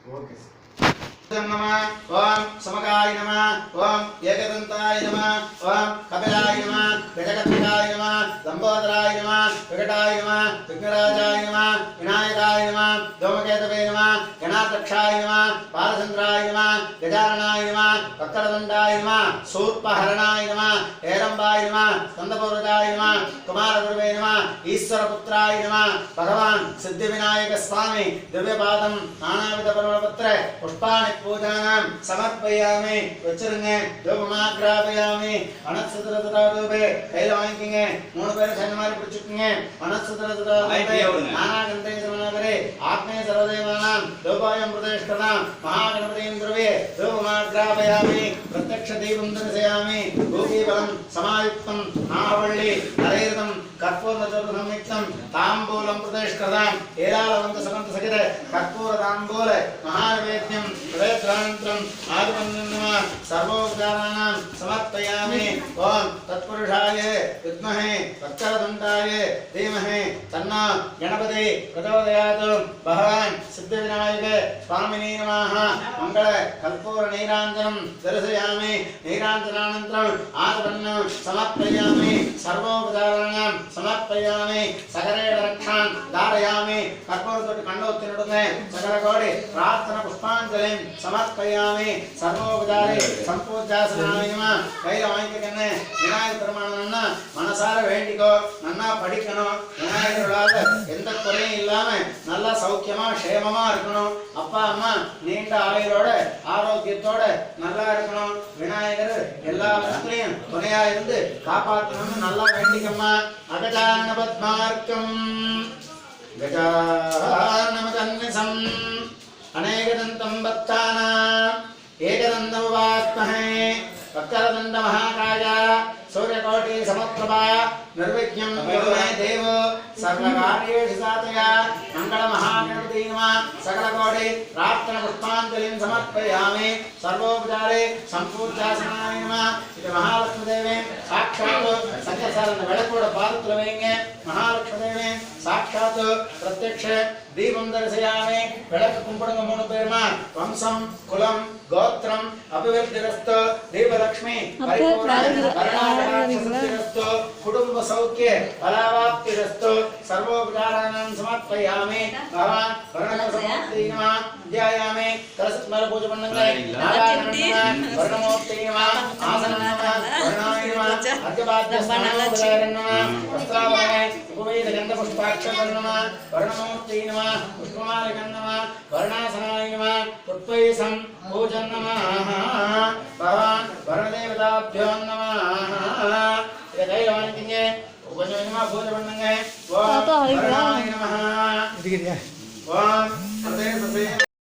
okay नमः ओम समकाय नमः ओम एकदंताय नमः ओम कपिलाय नमः गजकर्णिकाय नमः लंबोदराय नमः विकटाय नमः विघ्नराजाय नमः विनायकाय नमः धूमकेतवे नमः गणाध्यक्षाय नमः बालचंद्राय नमः गजाननाय नमः वक्रतुंडाय नमः शूर्पहरणाय नमः हेरंबाय नमः स्कंदपूर्वजाय नमः कुमारगुरुवे नमः ईश्वरपुत्राय नमः भगवान सिद्धिविनायक स्वामी दिव्यपादं नानाविध परमपत्र पुष्पाणि पूजानां समर्पयामि वच्चरंगे धूपमाग्रापयामि अनत्सुतरतुतादूपे கையில வாங்கிக்கங்க மூணு பேர் சன்ன மாதிரி பிடிச்சுக்கங்க அனத்சுதரதுதாதூபே நானாகந்தே சமனாகரே ஆத்மே சர்வதேவானாம் தூபாயம் பிரதிஷ்டனாம் மகாகணபதிம் துர்வே धूपमाग्रापयामि प्रत्यक्ष दीपं दर्शयामि गोपीबलं समायुक्तं नाहवल्ली नरेदं कर्पूरचूर्णसंयुक्तं ताम्बूलं प्रतिष्ठताम् एलालवन्त समन्त सहित कर्पूर ताम्बूल महानैवेद्यं प्रदक्षिणानन्तरम् आगमनं सर्वोपचाराणां समर्पयामि ओम तत्पुरुषाय विद्महे वक्रतुण्डाय धीमहि तन्नो गणपति प्रचोदयात् भगवान् सिद्धिविनायक स्वामिने नमः मंगल कर्पूर नीराञ्जनं दर्शयामि नीराञ्जनानन्तरम् आगमनं समर्पयामि सर्वोपचाराणां समर्पयामि सकलेन रक्षान् धारयामि कर्पूरतोट्टि कण्डोत्तिनुडुंगे सकल कोटि प्रार्थना पुष्पाञ्जलिं समर्पयामि सर्वोपचारे संपूज्यासनाय नमः கையில வாங்கிக்கங்க விநாயகர் பெருமானன்னா மனசார வேண்டிக்கோ நன்னா படிக்கணும் விநாயகரால எந்த குறையும் இல்லாம நல்லா சௌக்கியமா க்ஷேமமா இருக்கணும் அப்பா அம்மா நீண்ட ஆயுளோட ஆரோக்கியத்தோட நல்லா இருக்கணும் விநாயகர் எல்லா விதத்திலையும் துணையா இருந்து காப்பாற்றணும்னு நல்லா வேண்டிக்கம்மா அகஜான பத்மார்க்கம் கஜானமகன்னிசம் அநேகதந்தம் பக்தானாம் एकदन्तमुपास्महे वक्रतुण्ड महाकाय सूर्यकोटि समप्रभा निर्विघ्नं कुरु मे देव सर्वकार्येषु साधया मंगल महागणपति नमः सकलकोटि प्रार्थना पुष्पाञ्जलिं समर्पयामि सर्वोपचारे संपूज्यासनाय नमः इति महालक्ष्मी देवी साक्षात् संकल्पसारन वेळकोड पादुत्तुल वेंगे महालक्ष्मी देवी साक्षात् प्रत्यक्ष दीपं दर्शयामि वेळक्कु कुंपडुंग मूणु पेरुमा वंशं कुलं गोत्रं अभिवृद्धिरस्तु दीपलक्ष्मी परिपूर्णस्तु कुटुंब सौख्य फलावाप्तिरस्तु सर्वोपचाराणां समर्पयामि भगवान् वर्णमूर्ति नमः ध्यायामि तरस्मर पूजा पण्णंगे वर्णमूर्ति नमः आसनं नमः वर्णाय नमः अर्घ्यपाद्यस्नानोपचारं नमः वस्त्रावरणे उपवेद गन्धपुष्पाक्षतं नमः वर्णमूर्ति नमः पुष्पमालिकं नमः वर्णासनाय नमः पुष्पैसं पूजं नमः भगवान् वर्णदेवताभ्यो नमः கையில வாங்கிங்க கொஞ்சம் கொஞ்சமா பூஜை பண்ணுங்க ஓம் வருணாய நமஹ ஓம்